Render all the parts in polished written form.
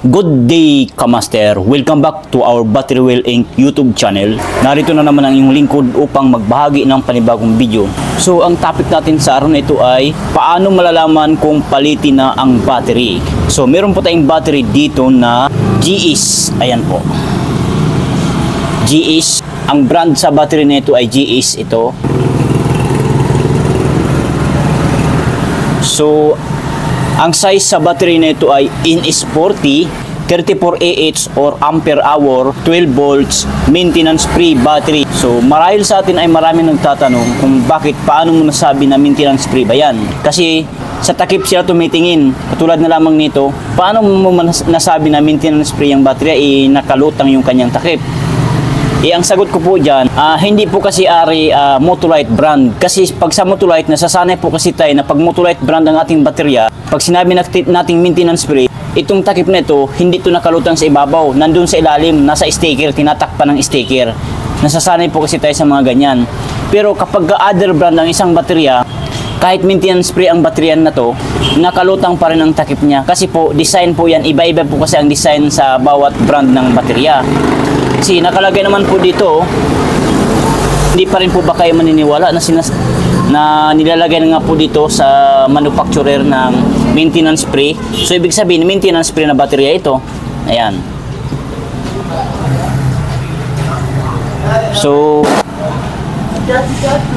Good day, Kamaster! Welcome back to our Battery Well Inc. YouTube channel. Narito na naman ang iyong lingkod upang magbahagi ng panibagong video. So, ang topic natin sa araw na ito ay paano malalaman kung palitin na ang battery. So, meron po tayong battery dito na GS. Ayan po. GS. Ang brand sa battery na ito ay GS ito. So, ang size sa battery na ito ay NS40, 34Ah or ampere hour, 12 volts, maintenance free battery. So marahil sa atin ay maraming nagtatanong kung paano mo nasabi na maintenance free ba yan? Kasi sa takip sila tumitingin. Katulad na lamang nito, paano mo nasabi na maintenance free ang battery? Nakalutang yung kanyang takip. Ang sagot ko po dyan, hindi po kasi ari Motolite brand. Kasi pag sa Motolite, nasasanay po kasi tayo na pag Motolite brand ang ating baterya, pag sinabi nating maintenance free, itong takip na ito, hindi ito nakalutang sa ibabaw. Nandun sa ilalim, nasa sticker, tinatakpan ng sticker. Nasasanay po kasi tayo sa mga ganyan. Pero kapag other brand ang isang baterya, kahit maintenance free ang bateryan na to, nakalutang pa rin ang takip niya. Kasi po, design po yan, iba-iba po kasi ang design sa bawat brand ng baterya. Kasi nakalagay naman po dito, hindi pa rin po ba kayo maniniwala na nilalagay na nga po dito sa manufacturer ng maintenance free. So ibig sabihin, maintenance free na baterya ito. Ayan. So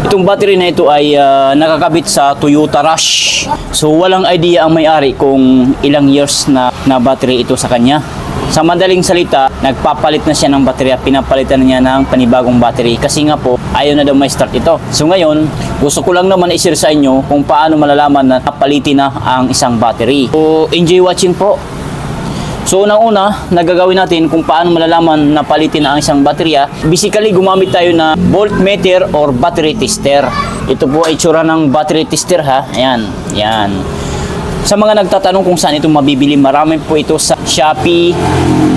itong battery na ito ay nakakabit sa Toyota Rush. So walang idea ang may-ari kung ilang years na battery ito sa kanya. Sa madaling salita, nagpapalit na siya ng baterya, pinapalitan na niya ng panibagong battery kasi nga po, ayaw na daw may start ito. So ngayon, gusto ko lang naman i-share sa inyo kung paano malalaman na napalitin na ang isang battery. So enjoy watching po. So unang-una, nagagawin natin kung paano malalaman na palitin na ang isang baterya. Basically, gumamit tayo na voltmeter or battery tester. Ito po ay itsura ng battery tester ha. Ayan, yan. Sa mga nagtatanong kung saan ito mabibili, marami po ito sa Shopee,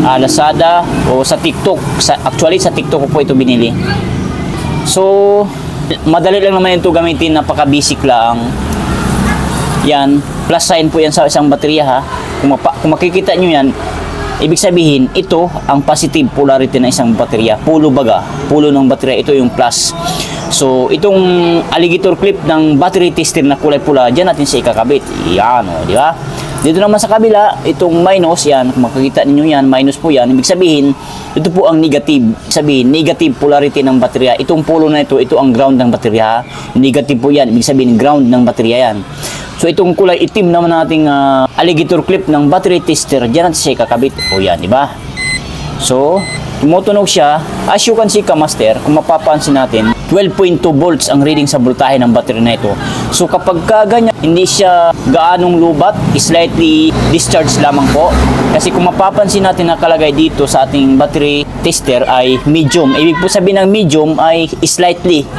Lazada o sa TikTok. Actually, sa TikTok ko po ito binili. So, madali lang naman ito gamitin, napaka-basic lang. Yan, plus sign po yan sa isang baterya ha. Kung makikita nyo yan, ibig sabihin, ito ang positive polarity ng isang baterya. Pulo baga, pulo ng baterya, ito yung plus. So, itong alligator clip ng battery tester na kulay pula, dyan natin siya ikakabit. Yan, o, di ba? Dito naman sa kabila, itong minus, yan, kung makikita ninyo yan, minus po yan. Ibig sabihin, ito po ang negative. Ibig sabihin, negative polarity ng baterya. Itong pulo na ito ang ground ng baterya. Negative po yan. Ibig sabihin, ground ng baterya yan. So, itong kulay itim naman nating alligator clip ng battery tester, dyan natin siya ikakabit. O, yan, di ba? So, tumutunog siya. As you can see, Kamaster, kung mapapansin natin, 12.2 volts ang reading sa voltahe ng battery na ito. So kapag ganyan, hindi siya gaanong lubat, slightly discharge lamang po. Kasi kung mapapansin natin nakalagay dito sa ating battery tester ay medium. Ibig po sabihin ng medium ay slightly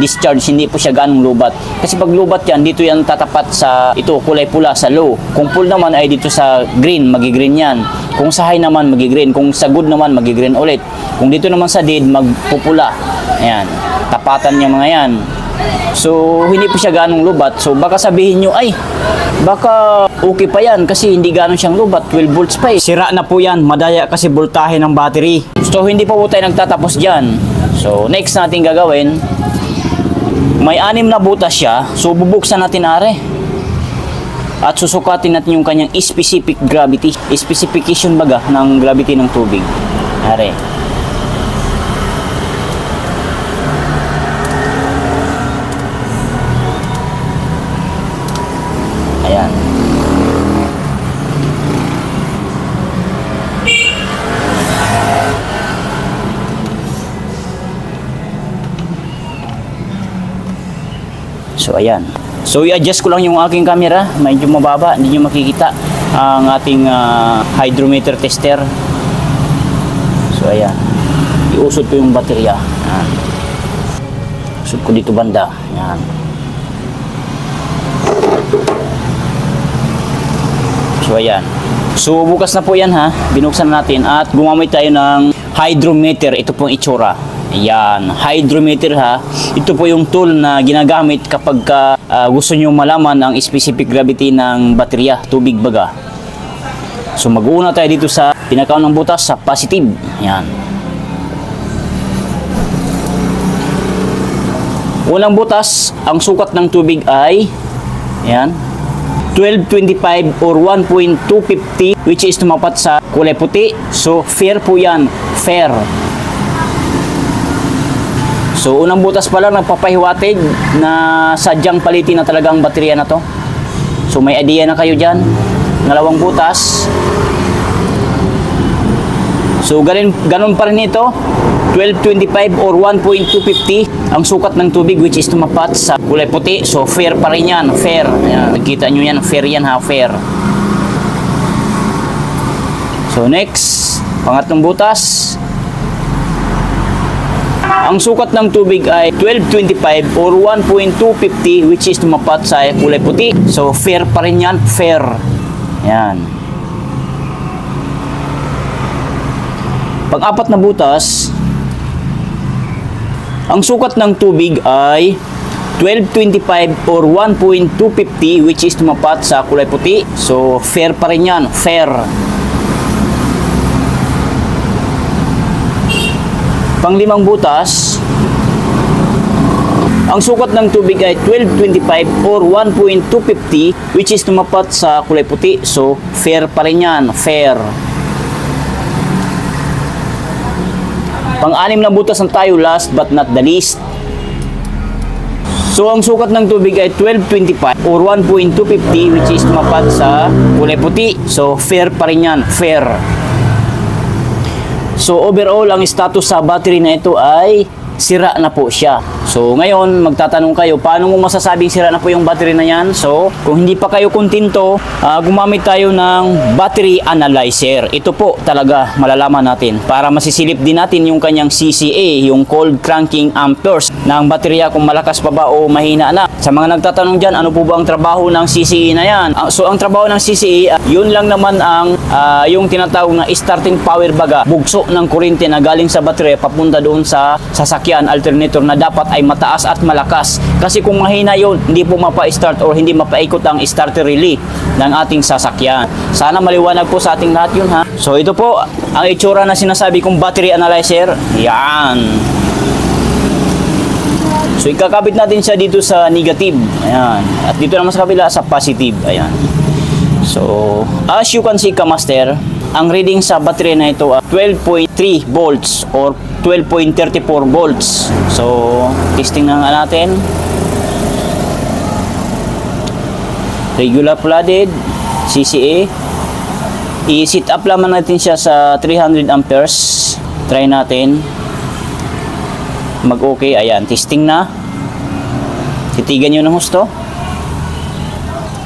discharge, hindi po siya gaanong lubat. Kasi pag lubat yan, dito yan tatapat sa ito, kulay pula, sa low. Kung full naman ay dito sa green, magi-green yan. Kung sa high naman, magi-green. Kung sa good naman, magi-green ulit. Kung dito naman sa dead, magpupula. Ayan, tapatan niya mga yan. So, hindi po siya ganong lubat. So, baka sabihin nyo, ay, baka okay pa yan kasi hindi ganon siyang lubat. 12 volts pa eh. Sira na po yan. Madaya kasi voltahe ng battery. So, hindi po tayo nagtatapos dyan. So, next natin gagawin, may 6 na butas siya. So, bubuksan natin are. At susukatin natin yung kanyang specific gravity. Specification baga ng gravity ng tubig. Are. Ayan. So, ayan. So, i-adjust ko lang yung aking camera. Medyo mababa. Hindi nyo makikita ang ating hydrometer tester. So, ayan. Iusod ko yung baterya. Ayan. Usod ko dito banda. Ayan. So, ayan. So, bukas na po yan ha. Binuksan natin at gumamit tayo ng hydrometer. Ito pong itsura. Ayan, hydrometer ha. Ito po yung tool na ginagamit kapag gusto nyo malaman ang specific gravity ng baterya, tubig baga. So mag-uuna tayo dito sa pinakaunang butas sa positive. Yan. Unang butas, ang sukat ng tubig ay yan, 1225 or 1.250, which is tumapat sa kulay puti. So fair po yan, fair. So unang butas pa lang nagpapahiwatig na sadyang palitin na talaga ang baterya na to. So may idea na kayo dyan. Ngalawang butas. So ganun pa rin ito, 1225 or 1.250 ang sukat ng tubig, which is tumapat sa kulay puti. So fair pa rin yan, fair. Ayan, nakita nyo yan, fair yan ha, fair. So next, pangatlong butas. Ang sukat ng tubig ay 1225 or 1.250, which is tumapat sa kulay puti. So fair pa rin yan, fair. Yan. Pang-apat na butas, ang sukat ng tubig ay 1225 or 1.250, which is tumapat sa kulay puti. So fair pa rin yan, fair. Panglimang butas, ang sukat ng tubig ay 1225 or 1.250, which is tumapat sa kulay puti. So fair pa rin yan, fair. Pang-anim na butas na tayo, last but not the least. So ang sukat ng tubig ay 1225 or 1.250, which is tumapat sa kulay puti. So fair pa rin yan, fair. So overall, ang status sa battery na ito ay sira na po siya. So ngayon, magtatanong kayo, paano mo masasabing sira na po yung battery na yan? So kung hindi pa kayo kontento, gumamit tayo ng battery analyzer. Ito po talaga malalaman natin para masisilip din natin yung kanyang CCA, yung cold cranking amperes ng baterya, kung malakas pa ba o mahina na. Sa mga nagtatanong dyan, ano po ba ang trabaho ng CCA na yan? So ang trabaho ng CCA, yun lang naman ang yung tinatawag na starting power, baga bugso ng kuryente na galing sa baterya papunta doon sa sasakyan alternator na dapat ay mataas at malakas. Kasi kung mahina yun, hindi po mapa-start or hindi mapaikot ang starter relay ng ating sasakyan. Sana maliwanag po sa ating lahat yun ha. So ito po ang itsura na sinasabi kong battery analyzer. Yan. So ikakabit natin siya dito sa negative. Ayan. At dito naman sa kabila sa positive. Ayan. So as you can see, Kamaster, ang reading sa battery na ito 12.3 volts or 12.34 volts. So testing na nga natin. Regular flooded, CCA. I-set up lamang natin siya sa 300 amperes. Try natin. Mag-okay. Ayan, testing na. Titigan nyo ng husto.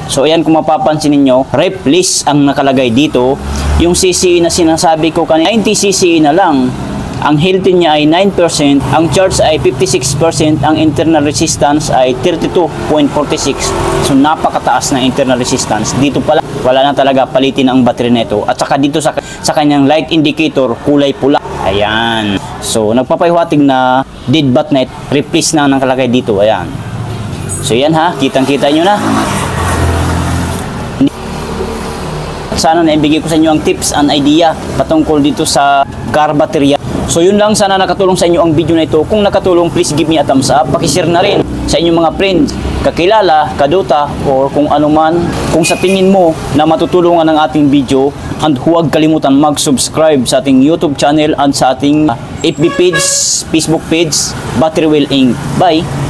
So ayan, kung mapapansin ninyo, rep list ang nakalagay dito. Yung CCA na sinasabi ko kanina, 90 CCA na lang. Ang healthy niya ay 9%, ang charge ay 56%, ang internal resistance ay 32.46. So napakataas na internal resistance. Dito pala, wala na talaga, palitin ang battery nito. At saka dito sa kanyang light indicator, kulay pula. Ayan. So nagpapahiwatig na dead bat net, replace na ang nakalagay dito. Ayan. So yan ha, kitang-kita nyo na. Sana naibigay ko sa inyo ang tips and idea patungkol dito sa car baterya. So yun lang, sana nakatulong sa inyo ang video na ito. Kung nakatulong, please give me a thumbs up. Pakishare na rin sa inyong mga friends, kakilala, kaduta, or kung ano man, kung sa tingin mo na matutulungan ng ating video. And huwag kalimutan mag-subscribe sa ating YouTube channel and sa ating FB page, Facebook page, Battery Wheel Inc. Bye!